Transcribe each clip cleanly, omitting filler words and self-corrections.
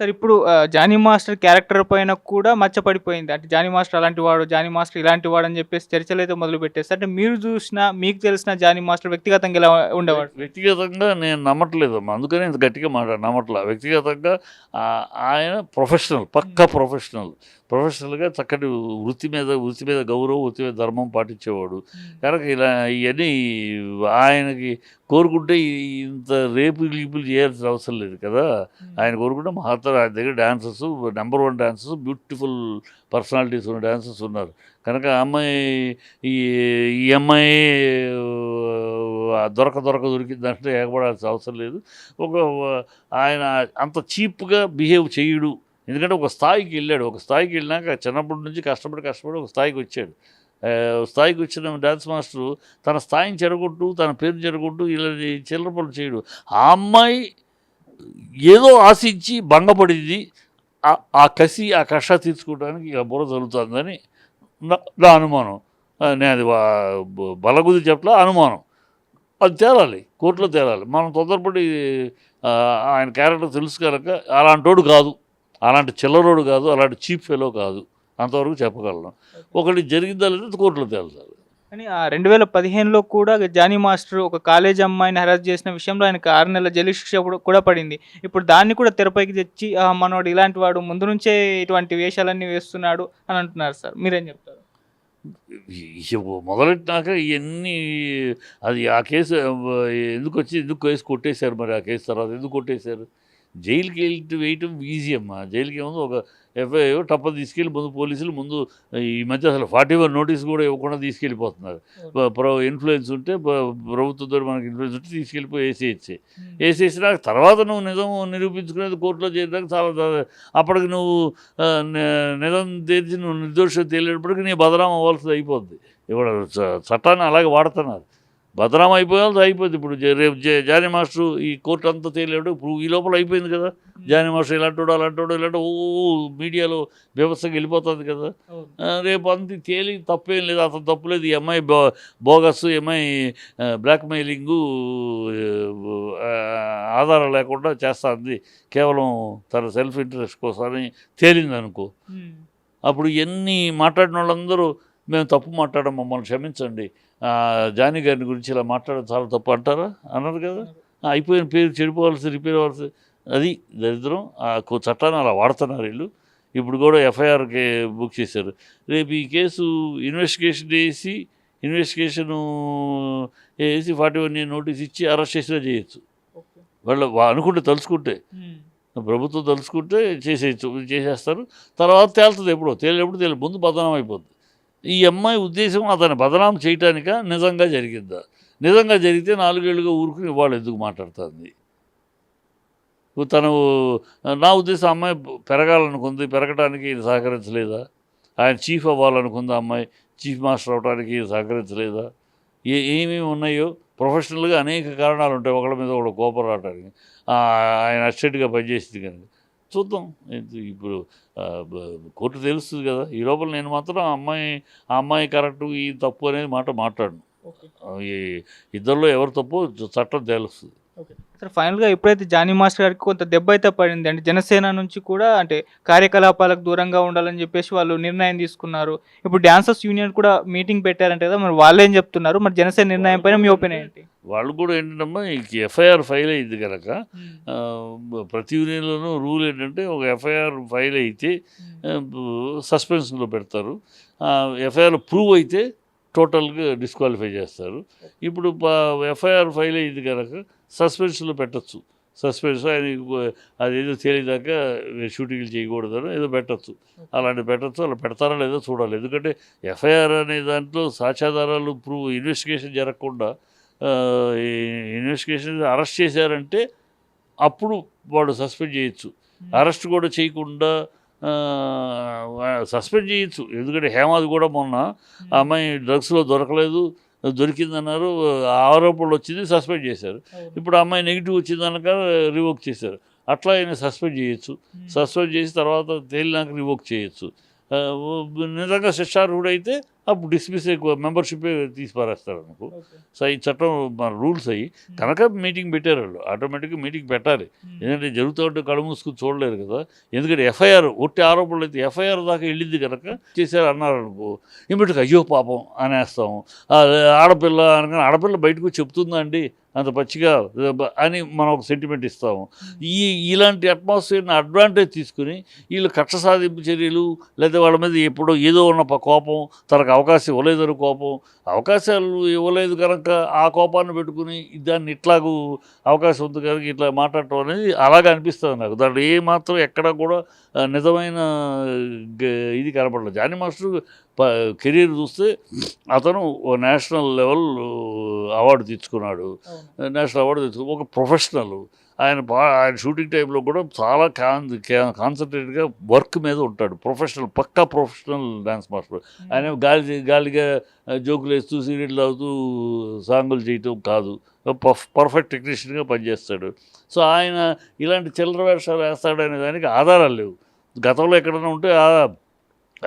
Sir ఇప్పుడు 'Johnny master' character పైన కూడా మచ్చ పడిపోయింది. అంటే 'జానీ మాస్టర్' అలాంటి వాడు, 'జానీ మాస్టర్' ఇలాంటి వాడు అని చెప్పేసి చర్చలైతే మొదలుపెట్టేసారు. అంటే మీరు చూసిన, మీకు తెలిసిన 'జానీ మాస్టర్' వ్యక్తిగతంగా ఎలా ఉండేవాడు? వ్యక్తిగతంగా నేను నమ్మట్లేదమ్మా. అందుకనే ఇంత గట్టిగా నమ్మట్లా. వ్యక్తిగతంగా ఆయన ప్రొఫెషనల్, పక్కా ప్రొఫెషనల్. ప్రొఫెషనల్‌గా చక్కటి వృత్తి మీద గౌరవం, వృత్తి మీద ధర్మం పాటించేవాడు. కనుక ఇలా ఇయన్నీ ఆయనకి కోరుకుంటే ఇంత రేపులు, గీపులు చేయాల్సిన అవసరం లేదు కదా! ఆయన కోరుకుంటే ఆయన దగ్గర dancers, number 1 dancers, beautiful personalities ఉన్న డాన్సర్స్ ఉన్నారు. కనుక ఆ అమ్మాయి ఈ ఈ అమ్మాయి దొరికిందంటే ఎగబడాల్సిన అవసరం లేదు. ఒక ఆయన అంత చీప్‌గా బిహేవ్ చెయ్యడు. ఎందుకంటే ఒక స్థాయికి వెళ్ళాడు. ఒక స్థాయికి వెళ్ళినాక చిన్నప్పటి నుంచి కష్టపడి ఒక స్థాయికొచ్చాడు. స్థాయికొచ్చిన డాన్స్ మాస్టరు తన స్థాయిని చెడగొట్టు, తన పేరుని చెడగొట్టు ఇలా చిల్లర పనులు చేయడు. ఆ అమ్మాయి ఏదో ఆశించి భంగపడింది. ఆ కసి, ఆ కక్ష తీర్చుకోవడానికి ఇక బుర్ర జరుగుతుందని నా అనుమానం. నేను అది బలగుద్ది చెప్పలా, అనుమానం. అది తేలాలి, కోర్టులో తేలాలి. మనం తొందరపడి ఆయన క్యారెక్టర్ తెలుసు కనుక అలాంటోడు కాదు, అలాంటి చిల్లరోడు కాదు, అలాంటి చీప్ ఫెలో కాదు, అంతవరకు చెప్పగలను. ఒకటి జరిగిందా లేదా కోర్టులో తేల్చాలి. కానీ 2015లో కూడా 'జానీ మాస్టర్' ఒక కాలేజీ అమ్మాయిని హరాస్ చేసిన విషయంలో ఆయనకు 6 నెలల జైలు శిక్ష కూడా పడింది. ఇప్పుడు దాన్ని కూడా తెరపైకి తెచ్చి మనోడు ఇలాంటి వాడు ముందు నుంచే ఇటువంటి వేషాలన్నీ వేస్తున్నాడు అని అంటున్నారు సార్. మీరేం చెప్తారు? మొదలెట్టినాక ఇవన్నీ అది ఆ కేసు ఎందుకు కేసు కొట్టేశారు? మరి ఆ కేసు తర్వాత ఎందుకు కొట్టేశారు? జైలుకి వేయటం ఈజీ అమ్మా. జైలుకి ఏముంది, ఒక ఎఫ్ఐఆర్ టప్పని తీసుకెళ్ళి ముందు పోలీసులు ఈ మధ్య అసలు 41 నోటీస్ కూడా ఇవ్వకుండా తీసుకెళ్ళిపోతున్నారు. ఇన్ఫ్లుయెన్స్ ఉంటే ప్రభుత్వంతో మనకి ఇన్ఫ్లుయెన్స్ ఉంటే తీసుకెళ్ళిపోయి వేసేసినాక తర్వాత నువ్వు నిజం నిరూపించుకునేది కోర్టులో చేరినాక చాలా అప్పటికి నువ్వు నిజం తెరిచి నువ్వు నిర్దోషం తేలేటప్పటికి నీ బదనాం అవ్వాల్సింది అయిపోద్ది. ఇప్పుడు చట్టాన్ని అలాగే వాడుతున్నారు. బదనాం అయిపోయాల్సి అయిపోద్ది. ఇప్పుడు రేపు జానీ మాస్టర్ ఈ కోర్టు అంతా తేలేడు. ఇప్పుడు ఈ లోపల అయిపోయింది కదా, జానీ మాస్టర్ ఇలాంటోడు మీడియాలో వ్యవస్థకి వెళ్ళిపోతుంది కదా. రేపు అంత తేలి తప్పేం లేదు, అతను తప్పులేదు. ఈ అమ్మాయి బోగస్, ఈ అమ్మాయి బ్లాక్మెయిలింగు, ఆధారం లేకుండా చేస్తుంది, కేవలం తన సెల్ఫ్ ఇంట్రెస్ట్ కోసమని తేలింది అనుకో. అప్పుడు ఎన్ని మాట్లాడిన వాళ్ళందరూ మేము తప్పు మాట్లాడడం, మమ్మల్ని క్షమించండి, జానీ గారిని గురించి ఇలా మాట్లాడడం చాలా తప్పు అంటారా? అన్నారు కదా. అయిపోయిన పేరు రిపేర్ అవ్వాల్సి, అది దరిద్రం. చట్టాన్ని అలా వాడుతున్నారు వీళ్ళు. ఇప్పుడు కూడా ఎఫ్ఐఆర్కి బుక్ చేశారు. రేపు ఈ కేసు ఇన్వెస్టిగేషన్ వేసి 41 నోటీస్ ఇచ్చి అరెస్ట్ చేసినా చేయొచ్చు. వాళ్ళు అనుకుంటే, తలుచుకుంటే, ప్రభుత్వం తలుచుకుంటే చేసేస్తారు. తర్వాత తేలుతుంది. ఎప్పుడో తేలినప్పుడు ముందు బదనాం అయిపోద్ది. ఈ అమ్మాయి ఉద్దేశం అతన్ని బదనాం చేయటానిక, నిజంగా జరిగిద్దా? నిజంగా జరిగితే 4 ఏళ్ళుగా ఊరుకుని ఇవాళ ఎందుకు మాట్లాడుతుంది? తను, నా ఉద్దేశం అమ్మాయి పెరగాలనుకుంది, పెరగటానికి ఈయన సహకరించలేదా? ఆయన చీఫ్ అవ్వాలనుకుంది అమ్మాయి, చీఫ్ మాస్టర్ అవడానికి ఈయన సహకరించలేదా? ఏమేమి ఉన్నాయో ప్రొఫెషనల్గా అనేక కారణాలు ఉంటాయి ఒకళ్ళ మీద ఒకళ్ళు కోపం రావడానికి. ఆయన అసిస్టెంట్గా పనిచేసింది కనుక చూద్దాం. ఇప్పుడు కోర్టు తెలుస్తుంది కదా. ఈ లోపల నేను మాత్రం ఆ అమ్మాయి కరెక్టు, ఈ తప్పు అనేది మాట్లాడను. ఇద్దరిలో ఎవరు తప్పు చట్టం తెలుస్తుంది. ఓకే సార్, ఫైనల్గా ఎప్పుడైతే జానీ మాస్టర్ గారికి కొంత దెబ్బ అయితే పడింది, అంటే జనసేన నుంచి కూడా అంటే కార్యకలాపాలకు దూరంగా ఉండాలని చెప్పేసి వాళ్ళు నిర్ణయం తీసుకున్నారు. ఇప్పుడు డాన్సర్స్ యూనియన్ కూడా మీటింగ్ పెట్టారంటే కదా, మరి వాళ్ళు ఏం చెప్తున్నారు? మరి జనసేన నిర్ణయం పైన మీ ఒపీనియన్ ఏంటి? వాళ్ళు కూడా ఏంటంటే ఎఫ్ఐఆర్ ఫైల్ అయింది కనుక ప్రతి యూనియన్లోనూ రూల్ ఏంటంటే ఒక ఎఫ్ఐఆర్ ఫైల్ అయితే సస్పెన్షన్లో పెడతారు. ఎఫ్ఐఆర్ ప్రూవ్ అయితే టోటల్గా డిస్క్వాలిఫై చేస్తారు. ఇప్పుడు ఎఫ్ఐఆర్ ఫైల్ అయింది కనుక సస్పెన్షన్లో పెట్టచ్చు. సస్పెన్షన్ ఆయన అదేదో తేలిదాకా షూటింగ్లు చేయకూడదని ఏదో పెట్టచ్చు. అలాంటి పెట్టచ్చు. అలా పెడతారా లేదో చూడాలి. ఎందుకంటే ఎఫ్ఐఆర్ అనే దాంట్లో సాక్ష్యాధారాలు ఇన్వెస్టిగేషన్ జరగకుండా ఇన్వెస్టిగేషన్ అరెస్ట్ చేశారంటే అప్పుడు వాడు సస్పెండ్ చేయొచ్చు. అరెస్ట్ కూడా చేయకుండా సస్పెండ్ చేయొచ్చు. ఎందుకంటే హేమాది కూడా మొన్న ఆ అమ్మాయి డ్రగ్స్లో దొరికిందన్నారు, ఆరోపణలు వచ్చింది, సస్పెండ్ చేశారు. ఇప్పుడు ఆ అమ్మాయి నెగిటివ్ వచ్చిందనక రివోక్ చేశారు. అట్లా ఆయన సస్పెండ్ చేయొచ్చు. సస్పెండ్ చేసి తర్వాత తేలినాక రివోక్ చేయొచ్చు. నిజంగా శిక్షార్హుడైతే అప్పుడు డిస్మిస్ మెంబర్షిప్ తీసి పారేస్తారు అనుకో. సో ఈ చట్టం మన రూల్స్ అయ్యి కనుక మీటింగ్ పెట్టారు వాళ్ళు. ఆటోమేటిక్గా మీటింగ్ పెట్టాలి. ఎందుకంటే జరుగుతూ ఉంటే కళ్ళు మూసుకుని చూడలేరు కదా. ఎందుకంటే ఎఫ్ఐఆర్ ఒట్టి ఆరోపణలు అయితే ఎఫ్ఐఆర్ దాకా వెళ్ళింది కనుక చేశారు అన్నారు అనుకో, ఇమ్మీడియట్గా అయ్యో పాపం అనేస్తాం. ఆడపిల్ల అనగానే ఆడపిల్ల బయటకు చెప్తుందా అండి అంత పచ్చిగా అని మనం ఒక సెంటిమెంట్ ఇస్తాము. ఇలాంటి అట్మాస్ఫియర్ని అడ్వాంటేజ్ తీసుకుని వీళ్ళు కక్ష సాధింపు చర్యలు, లేదా వాళ్ళ మీద ఎప్పుడో ఏదో ఉన్న కోపం, తనకు అవకాశం ఇవ్వలేదని కోపం, అవకాశాలు ఇవ్వలేదు కనుక ఆ కోపాన్ని పెట్టుకుని దాన్ని ఇట్లాగూ అవకాశం ఉంది కనుక ఇట్లా మాట్లాడటం అనేది అలాగే అనిపిస్తుంది నాకు. దాంట్లో ఏ మాత్రం ఎక్కడ కూడా నిజమైన ఇది కనపడలేదు. జానీ మాస్టర్ కెరీర్ చూస్తే అతను నేషనల్ లెవెల్ అవార్డు తెచ్చుకున్నాడు. నేషనల్ అవార్డు తెచ్చుకుని ఒక ప్రొఫెషనల్. ఆయన షూటింగ్ టైంలో కూడా చాలా కాన్సన్ట్రేట్గా వర్క్ మీద ఉంటాడు. ప్రొఫెషనల్, పక్కా ప్రొఫెషనల్ డ్యాన్స్ మాస్టర్. ఆయన గాలిగా జోకులు వేస్తూ సీరియల్ అవుతూ సాంగులు చేయటం కాదు, పర్ఫెక్ట్ టెక్నీషియన్గా పనిచేస్తాడు. సో ఆయన ఇలాంటి చిల్లర వేషాలు వేస్తాడనే దానికి ఆధారాలు లేవు. గతంలో ఎక్కడైనా ఉంటే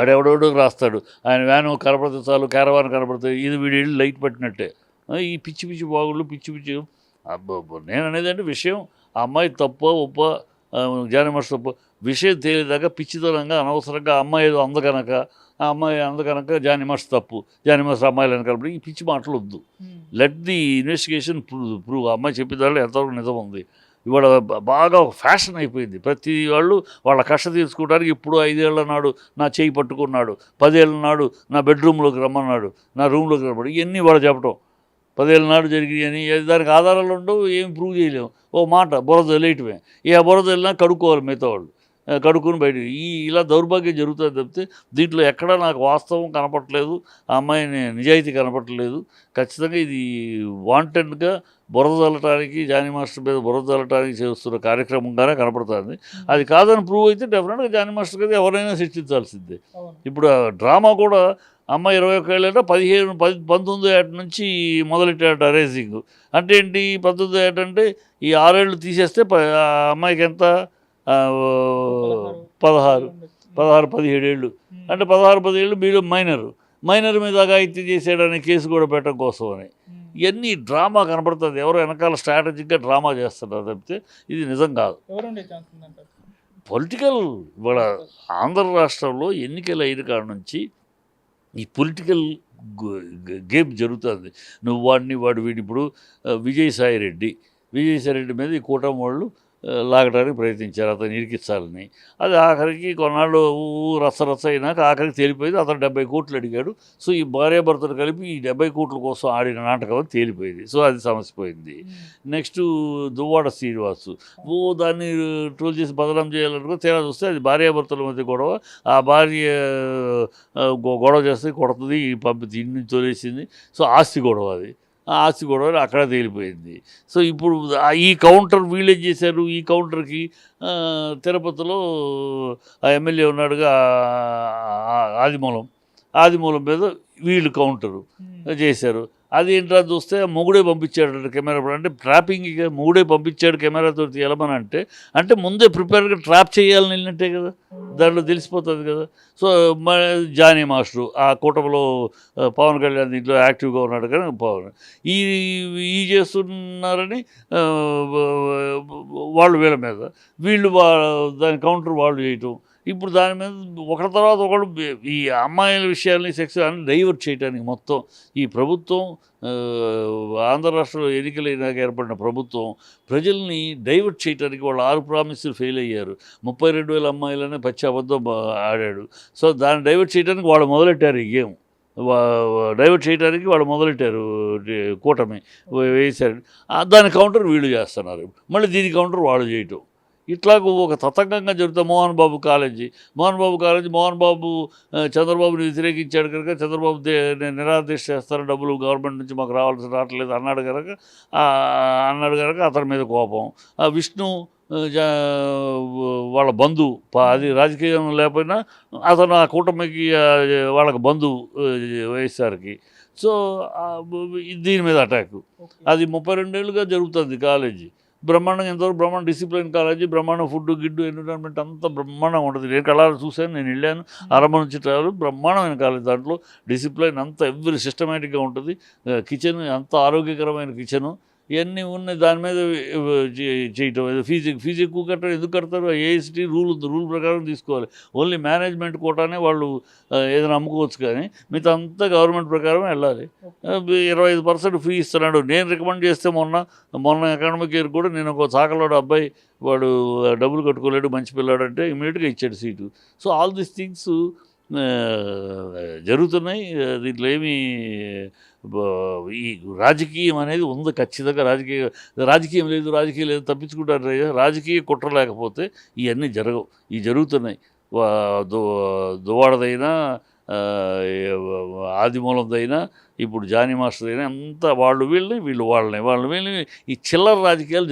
ఆడెవడెవడో రాస్తాడు, ఆయన వ్యాను కనపడితే చాలు, క్యారవాన్ కనపడితే ఇది వీడి లైట్ పట్టినట్టే. ఈ పిచ్చి పిచ్చి బాగుళ్ళు, పిచ్చి పిచ్చి నేను అనేది అంటే విషయం ఆ అమ్మాయి తప్ప ఒప్ప జానీ మాస్టర్ తప్ప విషయం తేలేదాకా పిచ్చితనంగా అనవసరంగా అమ్మాయి ఏదో అందకనక ఆ అమ్మాయి అందకనక జానీ మాస్టర్ తప్పు, జానీ మాస్టర్ అమ్మాయిలు వెనకాల ఈ పిచ్చి మాటలు వద్దు. లెట్ ది ఇన్వెస్టిగేషన్ ప్రూవ్ ఆ అమ్మాయి చెప్పిన దాంట్లో ఎంతవరకు నిజం ఉంది. ఇవాళ బాగా ఫ్యాషన్ అయిపోయింది. ప్రతి వాళ్ళు వాళ్ళ కష్ట తీర్చుకోవడానికి ఇప్పుడు 5 ఏళ్ల నాడు నా చేయి పట్టుకున్నాడు, 10 ఏళ్ల నాడు నా బెడ్రూమ్లోకి రమ్మన్నాడు, నా రూమ్లోకి రమ్మన్నాడు, ఇవన్నీ వాళ్ళు చెప్పడం 10 ఏళ్ల నాడు జరిగినాయని. దానికి ఆధారాలు ఉండవు, ఏం ప్రూవ్ చేయలేము. ఓ మాట బురద వెళ్ళేయటమే. ఆ బురద వెళ్ళినా కడుక్కోవాలి మిగతా వాళ్ళు, కడుక్కుని బయట ఇలా దౌర్భాగ్యం జరుగుతుంది తప్పితే దీంట్లో ఎక్కడా నాకు వాస్తవం కనపడలేదు, ఆ అమ్మాయిని నిజాయితీ కనపడలేదు. ఖచ్చితంగా ఇది వాంటెడ్గా బురద చల్లటానికి, జానీ మాస్టర్ మీద బురద చల్లటానికి చేస్తున్న కార్యక్రమంగానే కనపడుతుంది. అది కాదని ప్రూవ్ అయితే డెఫినెట్గా జానీ మాస్టర్ కదా ఎవరైనా శిక్షించాల్సిందే. ఇప్పుడు డ్రామా కూడా అమ్మాయి 21 ఏళ్ళంటే 19 ఏట నుంచి మొదలెట్టాడు రేసింగ్. అంటే ఏంటి 19 ఏట అంటే ఈ 6 ఏళ్ళు తీసేస్తే ఆ అమ్మాయికి ఎంత 17 ఏళ్ళు అంటే 17 ఏళ్ళు మీరు మైనర్ మీద అఘాయిత్యం చేసాడనే కేసు కూడా పెట్టడం కోసం అని. ఇవన్నీ డ్రామా కనపడుతుంది. ఎవరో వెనకాల స్ట్రాటజిక్గా డ్రామా చేస్తున్నారు తప్పితే ఇది నిజం కాదు. పొలిటికల్ ఇవాళ ఆంధ్ర రాష్ట్రంలో ఎన్నికలు అయిన కాడ నుంచి ఈ పొలిటికల్ గేమ్ జరుగుతుంది. నువ్వు వాడు వీడి ఇప్పుడు విజయసాయి రెడ్డి మీద ఈ కూటమి వాళ్ళు లాగడానికి ప్రయత్నించారు అతను ఇరికించాలని. అది ఆఖరికి కొన్నాళ్ళు రచ్చ అయినాక ఆఖరికి తేలిపోయింది. అతను 70 కోట్లు అడిగాడు. సో ఈ భార్యాభర్తలు కలిపి ఈ 70 కోట్ల కోసం ఆడిన నాటకం అని తేలిపోయింది. సో అది సమస్య పోయింది. నెక్స్ట్ దువ్వాడ శ్రీనివాసు దాన్ని ట్రోల్ చేసి బదనాం చేయాలనుకో తీరా చూస్తే అది భార్యాభర్తల మధ్య గొడవ. ఆ భార్య గొడవ చేస్తే కొడుతుంది, పంపితే ఇంటి నుంచి తోలేసింది. సో ఆస్తి గొడవ అది. ఆ ఆస్తి గొడవ అక్కడ తేలిపోయింది. సో ఇప్పుడు ఈ కౌంటర్ వీళ్ళేం చేశారు, ఈ కౌంటర్కి తిరుపతిలో ఆ ఎమ్మెల్యే ఉన్నాడుగా ఆదిమూలం మీద వీళ్ళు కౌంటరు చేశారు. అదేంట్రా చూస్తే మొగుడే పంపించాడు కెమెరా, అంటే ట్రాపింగ్ మొగుడే పంపించాడు కెమెరాతో తీయమని అంటే ముందే ప్రిపేర్గా ట్రాప్ చేయాలని వెళ్ళినట్టే కదా, దాంట్లో తెలిసిపోతుంది కదా. సో జానీ మాస్టరు ఆ కూటమిలో పవన్ కళ్యాణ్ దీంట్లో యాక్టివ్గా ఉన్నాడు కానీ పవన్ ఈ చేస్తున్నారని వాళ్ళు వీళ్ళ మీద దాని కౌంటర్ వాళ్ళు చేయటం. ఇప్పుడు దాని మీద ఒకరి తర్వాత ఒకడు ఈ అమ్మాయిల విషయాల్ని సెక్స్ అని డైవర్ట్ చేయడానికి మొత్తం ఈ ప్రభుత్వం ఆంధ్ర రాష్ట్రంలో ఎన్నికలైనాక ఏర్పడిన ప్రభుత్వం ప్రజల్ని డైవర్ట్ చేయడానికి వాళ్ళు 6 ప్రామిసులు ఫెయిల్ అయ్యారు. 32,000 అమ్మాయిలనే పచ్చి అబద్ధం ఆడాడు. సో దాన్ని డైవర్ట్ చేయడానికి వాళ్ళు మొదలెట్టారు. ఈ గేమ్ డైవర్ట్ చేయడానికి వాళ్ళు మొదలెట్టారు, కూటమి వేశారు. దాని కౌంటర్ వీళ్ళు చేస్తున్నారు. మళ్ళీ దీని కౌంటర్ వాళ్ళు చేయటం. ఇట్లాగూ ఒక తతంగంగా జరుగుతుంది. మోహన్ బాబు కాలేజీ మోహన్ బాబు చంద్రబాబుని వ్యతిరేకించాడు కనుక చంద్రబాబు నిరాదేశ చేస్తారు, డబ్బులు గవర్నమెంట్ నుంచి మాకు రావట్లేదు అన్నాడు కనుక అతని మీద కోపం. విష్ణు వాళ్ళ బంధువు, అది రాజకీయం లేకపోయినా అతను ఆ కూటమికి వాళ్ళకి బంధువు వైఎస్ఆర్కి. సో దీని మీద అటాక్ అది 32 ఏళ్ళుగా జరుగుతుంది కాలేజీ. బ్రహ్మాండంగా ఎంతవరకు బ్రహ్మాండ డిసిప్లిన్ కాలేజీ, బ్రహ్మాండం ఫుడ్ గిడ్డు ఎన్విరాన్మెంట్ అంతా బ్రహ్మాండంగా ఉంటుంది. నేను కళాలు చూశాను, నేను వెళ్ళాను. ఆరంభం నుంచి ట్రావెల్ బ్రహ్మాండమైన కాలేజ్. దాంట్లో డిసిప్లిన్ అంతా ఎవ్రీ సిస్టమేటిక్గా ఉంటుంది. కిచెన్ అంత ఆరోగ్యకరమైన కిచెను, ఇవన్నీ ఉన్నాయి. దాని మీద చేయటం, ఫీజు ఎక్కువ కట్టడం ఎందుకు కడతారు? ఏఎస్టీ రూల్ ఉంది, రూల్ ప్రకారం తీసుకోవాలి. ఓన్లీ మేనేజ్మెంట్ కోటానే వాళ్ళు ఏదైనా అమ్ముకోవచ్చు, కానీ మిగతా అంతా గవర్నమెంట్ ప్రకారం వెళ్ళాలి. 25% ఫీ ఇస్తున్నాడు. నేను రికమెండ్ చేస్తే మొన్న అకాడమిక్ ఇయర్ కూడా నేను ఒక చాకలోడు అబ్బాయి, వాడు డబ్బులు కట్టుకోలేడు, మంచి పిల్లాడు అంటే ఇమీడియట్గా ఇచ్చాడు seat. So all these things జరుగుతున్నాయి. దీంట్లో ఏమీ ఈ రాజకీయం అనేది ఉంది ఖచ్చితంగా. రాజకీయం లేదు తప్పించుకుంటారు. రాజకీయ కుట్ర లేకపోతే ఇవన్నీ జరగవు. ఇవి జరుగుతున్నాయి. దువ్వాడదైనా, ఆదిమూలందైనా, ఇప్పుడు జానీ మాస్టర్ అయినా అంతా వాళ్ళు వీళ్ళని ఈ చిల్లర రాజకీయాలు